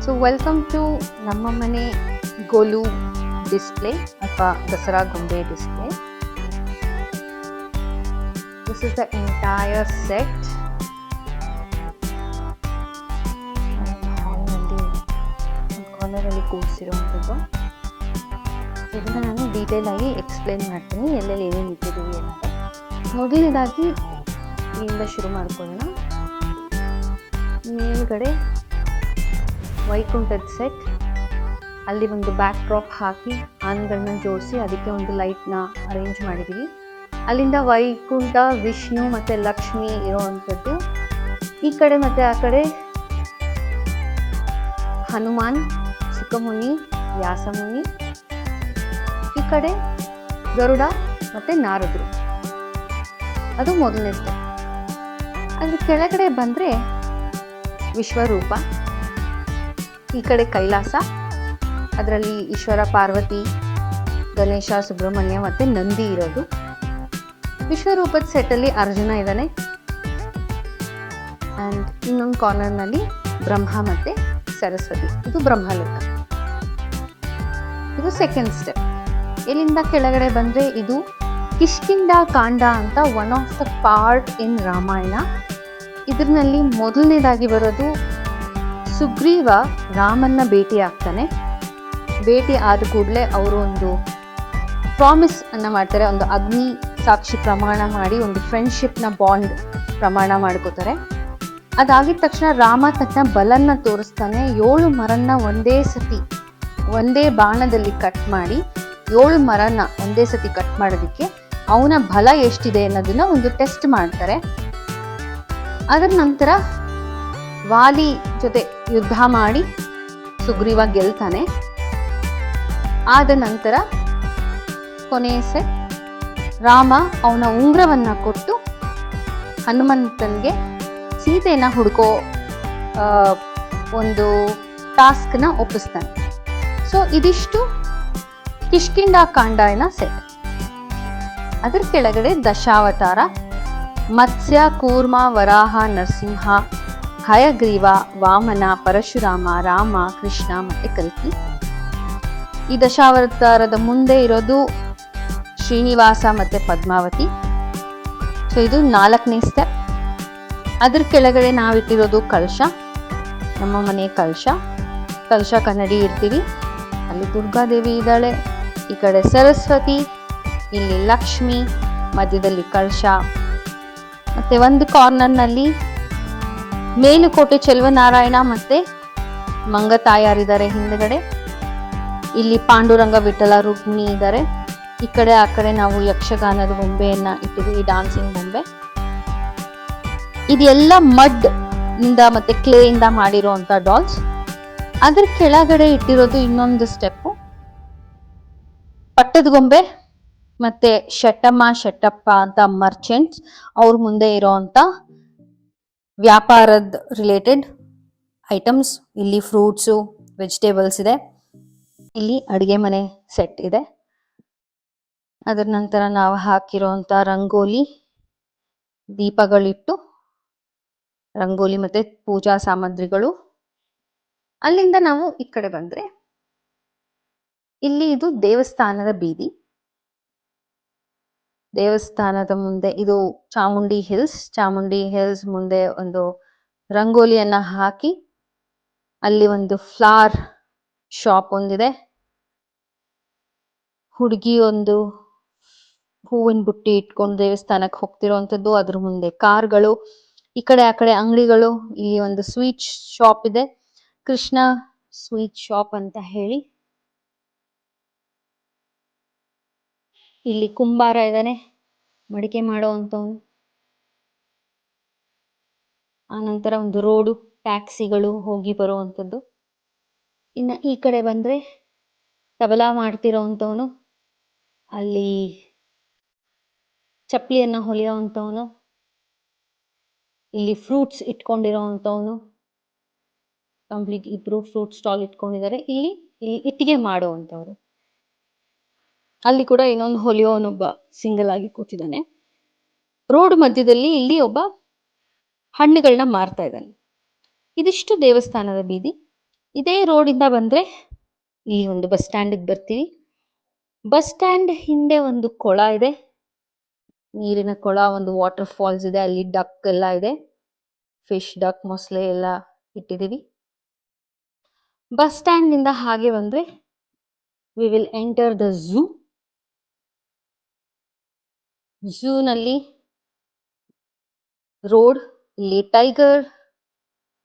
So welcome to ನಮ್ಮ ಮನೆ goal display ಅಥವಾ ದಸರಾ ಗೊಂಬೆ display. This is the entire set. ಹಾಲ್ನಲ್ಲಿ ಕಾರ್ನರಲ್ಲಿ ಕೂರಿಸಿರುವಂಥದ್ದು. ಇದನ್ನು ನಾನು ಡೀಟೇಲ್ ಆಗಿ ಎಕ್ಸ್ಪ್ಲೇನ್ ಮಾಡ್ತೀನಿ ಎಲ್ಲೆಲ್ಲಿ ಏನೇನು ಇಟ್ಟಿದ್ದೀವಿ ಅಂತ. ಮೊದಲನೇದಾಗಿ ಇಲ್ಲಿಂದ ಶುರು ಮಾಡ್ಕೊಳ್ಳೋಣ. ಮೇಲ್ಗಡೆ ವೈಕುಂಠದ ಸೆಟ್, ಅಲ್ಲಿ ಒಂದು ಬ್ಯಾಕ್ ಡ್ರಾಪ್ ಹಾಕಿ ಆನೆಗಳನ್ನ ಜೋಡಿಸಿ ಅದಕ್ಕೆ ಒಂದು ಲೈಟ್ನ ಅರೇಂಜ್ ಮಾಡಿದ್ದೀವಿ. ಅಲ್ಲಿಂದ ವೈಕುಂಠ, ವಿಷ್ಣು ಮತ್ತು ಲಕ್ಷ್ಮಿ ಇರೋವಂಥದ್ದು. ಈ ಕಡೆ ಮತ್ತು ಆ ಕಡೆ ಹನುಮಾನ್, ಸುಖಮುನಿ, ವ್ಯಾಸಮುನಿ. ಈ ಕಡೆ ಗರುಡ ಮತ್ತು ನಾರದರು. ಅದು ಮೊದಲನೇ ಸ್ಟೆಪ್. ಅದ್ರ ಕೆಳಗಡೆ ಬಂದರೆ ವಿಶ್ವರೂಪ, ಈ ಕಡೆ ಕೈಲಾಸ, ಅದರಲ್ಲಿ ಈಶ್ವರ, ಪಾರ್ವತಿ, ಗಣೇಶ, ಸುಬ್ರಹ್ಮಣ್ಯ ಮತ್ತು ನಂದಿ ಇರೋದು. ವಿಶ್ವರೂಪದ ಸೆಟ್ಟಲ್ಲಿ ಅರ್ಜುನ ಇದ್ದಾನೆ. ಆ್ಯಂಡ್ ಇನ್ನೊಂದು ಕಾರ್ನರ್ನಲ್ಲಿ ಬ್ರಹ್ಮ ಮತ್ತು ಸರಸ್ವತಿ. ಇದು ಬ್ರಹ್ಮಲೋಕ. ಇದು ಸೆಕೆಂಡ್ ಸ್ಟೆಪ್. ಇಲ್ಲಿಂದ ಕೆಳಗಡೆ ಬಂದರೆ ಇದು ಕಿಷ್ಕಿಂಧ ಕಾಂಡ ಅಂತ one of the part in Ramayana. ಇದರಲ್ಲಿ ಮೊದಲನೇದಾಗಿ ಬರೋದು ಸುಗ್ರೀವ ರಾಮನ್ನ ಭೇಟಿ ಆಗ್ತಾನೆ. ಭೇಟಿ ಆದ ಕೂಡಲೇ ಅವರು ಒಂದು ಪ್ರಾಮಿಸ್ ಅನ್ನು ಮಾಡ್ತಾರೆ, ಒಂದು ಅಗ್ನಿ ಸಾಕ್ಷಿ ಪ್ರಮಾಣ ಮಾಡಿ ಒಂದು ಫ್ರೆಂಡ್ಶಿಪ್ನ ಬಾಂಡ್ ಪ್ರಮಾಣ ಮಾಡ್ಕೋತಾರೆ. ಅದಾಗಿದ ತಕ್ಷಣ ರಾಮ ತನ್ನ ಬಲನ್ನ ತೋರಿಸ್ತಾನೆ. 7 ಮರನ್ನ ಒಂದೇ ಬಾಣದಲ್ಲಿ ಕಟ್ ಮಾಡಿ 7 ಮರನ ಒಂದೇ ಸತಿ ಕಟ್ ಮಾಡೋದಕ್ಕೆ ಅವನ ಬಲ ಎಷ್ಟಿದೆ ಅನ್ನೋದನ್ನ ಒಂದು ಟೆಸ್ಟ್ ಮಾಡ್ತಾರೆ. ಅದರ ನಂತರ ವಾಲಿ ಜೊತೆ ಯುದ್ಧ ಮಾಡಿ ಸುಗ್ರೀವ ಗೆಲ್ತಾನೆ. ಆದ ನಂತರ ಕೊನೆಯ ಸೆಟ್, ರಾಮ ಅವನ ಉಂಗುರವನ್ನು ಕೊಟ್ಟು ಹನುಮಂತನಿಗೆ ಸೀತೆಯನ್ನು ಹುಡುಕೋ ಒಂದು ಟಾಸ್ಕ್ನ ಒಪ್ಪಿಸ್ತಾನೆ. ಸೊ ಇದಿಷ್ಟು ಕಿಷ್ಕಿಂಧ ಕಾಂಡನ ಸೆಟ್. ಅದರ ಕೆಳಗಡೆ ದಶಾವತಾರ, ಮತ್ಸ್ಯ, ಕೂರ್ಮ, ವರಾಹ, ನರಸಿಂಹ, ಹಯಗ್ರೀವ, ವಾಮನ, ಪರಶುರಾಮ, ರಾಮ, ಕೃಷ್ಣ ಮತ್ತು ಕಲ್ಕಿ. ಈ ದಶಾವತಾರದ ಮುಂದೆ ಇರೋದು ಶ್ರೀನಿವಾಸ ಮತ್ತು ಪದ್ಮಾವತಿ. ಸೊ ಇದು 4ನೇ ಸ್ಟೆಪ್. ಅದ್ರ ಕೆಳಗಡೆ ನಾವಿಟ್ಟಿರೋದು ಕಲಶ, ನಮ್ಮ ಮನೆ ಕಲಶ ಕನ್ನಡಿ ಇರ್ತೀವಿ. ಅಲ್ಲಿ ದುರ್ಗಾದೇವಿ ಇದ್ದಾಳೆ, ಈ ಕಡೆ ಸರಸ್ವತಿ, ಇಲ್ಲಿ ಲಕ್ಷ್ಮಿ, ಮಧ್ಯದಲ್ಲಿ ಕಲಶ. ಮತ್ತು ಒಂದು ಕಾರ್ನರ್ನಲ್ಲಿ ಮೇಲುಕೋಟೆ ಚೆಲುವನಾರಾಯಣ ಮತ್ತು ಮಂಗತಾಯಾರಿದ್ದಾರೆ ಹಿಂದ್ಗಡೆ. ಇಲ್ಲಿ ಪಾಂಡುರಂಗ, ವಿಠಲ, ರುಕ್ಮಿಣಿ ಇದ್ದಾರೆ. ಈ ಕಡೆ ಆ ಕಡೆ ನಾವು ಯಕ್ಷಗಾನದ ಬೊಂಬೆಯನ್ನ ಇಟ್ಟಿದ್ದೀವಿ, ಡಾನ್ಸಿಂಗ್ ಬೊಂಬೆ. ಇದೆಲ್ಲ ಮಡ್ ಇಂದ ಮತ್ತೆ ಕ್ಲೇ ಇಂದ ಮಾಡಿರುವಂತ ಡಾಲ್ಸ್. ಅದ್ರ ಕೆಳಗಡೆ ಇಟ್ಟಿರೋದು ಇನ್ನೊಂದು ಸ್ಟೆಪ್ಪು, ಪಟ್ಟದ ಗೊಂಬೆ ಮತ್ತೆ ಶೆಟ್ಟಮ್ಮ, ಶೆಟ್ಟಪ್ಪ ಅಂತ ಮರ್ಚೆಂಟ್ಸ್ ಅವ್ರ ಮುಂದೆ ಇರೋಂತ ವ್ಯಾಪಾರದ ರಿಲೇಟೆಡ್ ಐಟಮ್ಸ್. ಇಲ್ಲಿ ಫ್ರೂಟ್ಸು, ವೆಜಿಟೇಬಲ್ಸ್ ಇದೆ. ಇಲ್ಲಿ ಅಡುಗೆ ಮನೆ ಸೆಟ್ ಇದೆ. ಅದರ ನಂತರ ನಾವು ಹಾಕಿರೋಂಥ ರಂಗೋಲಿ, ದೀಪಗಳಿಟ್ಟು ರಂಗೋಲಿ ಮತ್ತೆ ಪೂಜಾ ಸಾಮಗ್ರಿಗಳು. ಅಲ್ಲಿಂದ ನಾವು ಈ ಕಡೆ ಬಂದ್ರೆ ಇಲ್ಲಿ ಇದು ದೇವಸ್ಥಾನದ ಬೀದಿ. ದೇವಸ್ಥಾನದ ಮುಂದೆ ಇದು ಚಾಮುಂಡಿ ಹಿಲ್ಸ್ ಮುಂದೆ ಒಂದು ರಂಗೋಲಿಯನ್ನ ಹಾಕಿ ಅಲ್ಲಿ ಒಂದು ಫ್ಲವರ್ ಶಾಪ್ ಒಂದಿದೆ. ಹುಡುಗಿ ಒಂದು ಹೂವಿನ ಬುಟ್ಟಿ ಇಟ್ಕೊಂಡು ದೇವಸ್ಥಾನಕ್ಕೆ ಹೋಗ್ತಿರೋಂಥದ್ದು. ಅದ್ರ ಮುಂದೆ ಕಾರ್ಗಳು, ಈ ಕಡೆ ಆ ಕಡೆ ಅಂಗಡಿಗಳು. ಇಲ್ಲಿ ಒಂದು ಸ್ವೀಟ್ ಶಾಪ್ ಇದೆ, ಕೃಷ್ಣ ಸ್ವೀಟ್ ಶಾಪ್ ಅಂತ ಹೇಳಿ. ಇಲ್ಲಿ ಕುಂಬಾರ ಇದ್ದಾನೆ, ಮಡಿಕೆ ಮಾಡೋ ಅಂಥವನು. ಆನಂತರ ಒಂದು ರೋಡು, ಟ್ಯಾಕ್ಸಿಗಳು ಹೋಗಿ ಬರುವಂಥದ್ದು. ಇನ್ನು ಈ ಕಡೆ ಬಂದರೆ ತಬಲಾ ಮಾಡ್ತಿರೋ ಅಂಥವನು, ಅಲ್ಲಿ ಚಪ್ಪಲಿಯನ್ನು ಹೊಲಿಯೋ ಅಂಥವನು, ಇಲ್ಲಿ ಫ್ರೂಟ್ಸ್ ಇಟ್ಕೊಂಡಿರೋ ಅಂಥವನು. ಕಂಪ್ಲೀಟ್ ಇಬ್ರು ಫ್ರೂಟ್ ಸ್ಟಾಲ್ ಇಟ್ಕೊಂಡಿದ್ದಾರೆ. ಇಲ್ಲಿ ಇಟ್ಟಿಗೆ ಮಾಡೋ ಅಂಥವ್ರು. ಅಲ್ಲಿ ಕೂಡ ಇನ್ನೊಂದು ಹೊಲಿಯೋನೊಬ್ಬ ಸಿಂಗಲ್ ಆಗಿ ಕೂತಿದ್ದಾನೆ. ರೋಡ್ ಮಧ್ಯದಲ್ಲಿ ಇಲ್ಲಿ ಒಬ್ಬ ಹಣ್ಣುಗಳನ್ನ ಮಾರ್ತಾ ಇದ್ದಾನೆ. ಇದಿಷ್ಟು ದೇವಸ್ಥಾನದ ಬೀದಿ. ಇದೇ ರೋಡಿಂದ ಬಂದರೆ ಈ ಒಂದು ಬಸ್ ಸ್ಟ್ಯಾಂಡಿಗೆ ಬರ್ತೀವಿ. ಬಸ್ ಸ್ಟ್ಯಾಂಡ್ ಹಿಂದೆ ಒಂದು ಕೊಳ ಇದೆ, ನೀರಿನ ಕೊಳ, ಒಂದು ವಾಟರ್ ಫಾಲ್ಸ್ ಇದೆ, ಅಲ್ಲಿ ಡಕ್ ಎಲ್ಲ ಇದೆ, ಫಿಶ್, ಡಕ್, ಮೊಸಳೆ ಎಲ್ಲ ಇಟ್ಟಿದ್ದೀವಿ. ಬಸ್ ಸ್ಟ್ಯಾಂಡ್ನಿಂದ ಹಾಗೆ ಬಂದರೆ we will enter the zoo. ಝೂನಲ್ಲಿ ರೋಡ್, ಇಲ್ಲಿ tiger,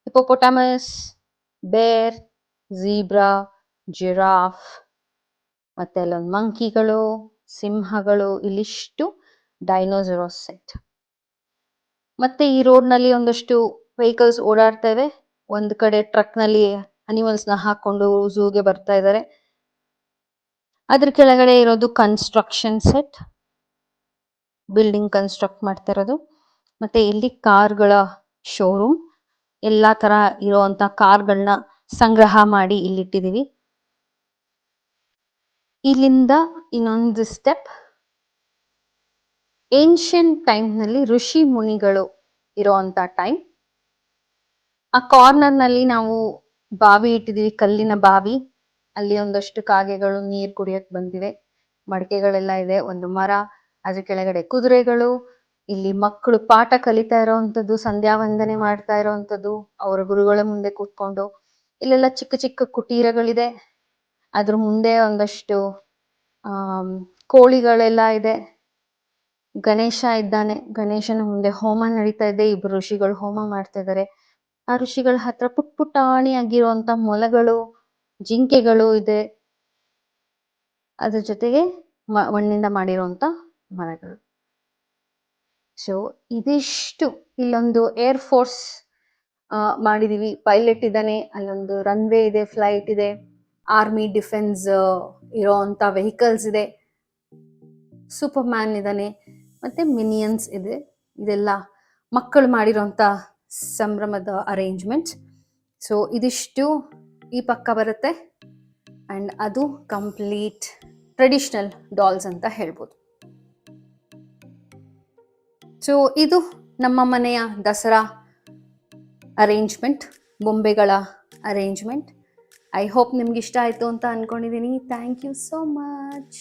hippopotamus, bear, zebra, giraffe, ಮತ್ತೆ ಅಲ್ಲೊಂದು ಮಂಕಿಗಳು, ಸಿಂಹಗಳು, ಇಲ್ಲಿಷ್ಟು ಡೈನೋಸರಾಸ್ ಸೆಟ್. ಮತ್ತೆ ಈ ರೋಡ್ನಲ್ಲಿ ಒಂದಷ್ಟು ವೆಹಿಕಲ್ಸ್ ಓಡಾಡ್ತಾ ಇವೆ. ಒಂದು ಕಡೆ ಟ್ರಕ್ನಲ್ಲಿ ಅನಿಮಲ್ಸ್ನ ಹಾಕೊಂಡು ಝೂಗೆ ಬರ್ತಾ ಇದ್ದಾರೆ. ಅದ್ರ ಕೆಳಗಡೆ ಇರೋದು ಕನ್ಸ್ಟ್ರಕ್ಷನ್ ಸೆಟ್, ಬಿಲ್ಡಿಂಗ್ ಕನ್ಸ್ಟ್ರಕ್ಟ್ ಮಾಡ್ತಾ ಇರೋದು. ಮತ್ತೆ ಇಲ್ಲಿ ಕಾರ್ಗಳ ಶೋರೂಮ್, ಎಲ್ಲಾ ತರ ಇರುವಂತ ಕಾರ್ಗಳನ್ನ ಸಂಗ್ರಹ ಮಾಡಿ ಇಲ್ಲಿಟ್ಟಿದೀವಿ. ಇಲ್ಲಿಂದ ಇನ್ನೊಂದು ಸ್ಟೆಪ್, ಏನ್ಷಿಯಂಟ್ ಟೈಮ್ನಲ್ಲಿ ಋಷಿ ಮುನಿಗಳು ಇರೋಂಥ ಟೈಮ್. ಆ ಕಾರ್ನರ್ನಲ್ಲಿ ನಾವು ಬಾವಿ ಇಟ್ಟಿದೀವಿ, ಕಲ್ಲಿನ ಬಾವಿ. ಅಲ್ಲಿ ಒಂದಷ್ಟು ಕಾಗೆಗಳು ನೀರು ಕುಡಿಯಕ್ ಬಂದಿವೆ, ಮಡಕೆಗಳೆಲ್ಲ ಇದೆ, ಒಂದು ಮರ, ಅದ್ರ ಕೆಳಗಡೆ ಕುದುರೆಗಳು. ಇಲ್ಲಿ ಮಕ್ಕಳು ಪಾಠ ಕಲಿತಾ ಇರೋವಂಥದ್ದು, ಸಂಧ್ಯಾ ವಂದನೆ ಮಾಡ್ತಾ ಇರೋವಂಥದ್ದು ಅವರ ಗುರುಗಳ ಮುಂದೆ ಕೂತ್ಕೊಂಡು. ಇಲ್ಲೆಲ್ಲ ಚಿಕ್ಕ ಚಿಕ್ಕ ಕುಟೀರಗಳಿದೆ, ಅದ್ರ ಮುಂದೆ ಒಂದಷ್ಟು ಕೋಳಿಗಳೆಲ್ಲ ಇದೆ. ಗಣೇಶ ಇದ್ದಾನೆ, ಗಣೇಶನ ಮುಂದೆ ಹೋಮ ನಡೀತಾ ಇದೆ, ಇಬ್ರು ಋಷಿಗಳು ಹೋಮ ಮಾಡ್ತಾ ಇದ್ದಾರೆ. ಆ ಋಷಿಗಳ ಹತ್ರ ಪುಟ್ ಪುಟಾಣಿ ಆಗಿರುವಂತ ಮೊಲಗಳು, ಜಿಂಕೆಗಳು ಇದೆ, ಅದ್ರ ಜೊತೆಗೆ ಮಣ್ಣಿಂದ ಮಾಡಿರುವಂತ ಮರಗಳು. ಸೊ ಇದಿಷ್ಟು. ಇಲ್ಲೊಂದು ಏರ್ ಫೋರ್ಸ್ ಮಾಡಿದೀವಿ, ಪೈಲಟ್ ಇದ್ದಾನೆ, ಅಲ್ಲೊಂದು ರನ್ವೇ ಇದೆ, ಫ್ಲೈಟ್ ಇದೆ, ಆರ್ಮಿ ಡಿಫೆನ್ಸ್ ಇರೋಂಥ ವೆಹಿಕಲ್ಸ್ ಇದೆ, ಸೂಪರ್ ಮ್ಯಾನ್ ಇದ್ದಾನೆ, ಮತ್ತೆ ಮಿನಿಯನ್ಸ್ ಇದೆ. ಇದೆಲ್ಲ ಮಕ್ಕಳು ಮಾಡಿರೋಂಥ ಸಂಭ್ರಮದ ಅರೇಂಜ್ಮೆಂಟ್. ಸೊ ಇದಿಷ್ಟು ಈ ಪಕ್ಕ ಬರುತ್ತೆ, ಆ್ಯಂಡ್ ಅದು ಕಂಪ್ಲೀಟ್ ಟ್ರೆಡಿಷನಲ್ ಡಾಲ್ಸ್ ಅಂತ ಹೇಳ್ಬೋದು. ಸೊ ಇದು ನಮ್ಮ ಮನೆಯ ದಸರಾ ಅರೇಂಜ್ಮೆಂಟ್, ಬೊಂಬೆಗಳ ಅರೇಂಜ್ಮೆಂಟ್. ಐ ಹೋಪ್ ನಿಮ್ಗೆ ಇಷ್ಟ ಆಯಿತು ಅಂತ ಅಂದ್ಕೊಂಡಿದ್ದೀನಿ. Thank you so much.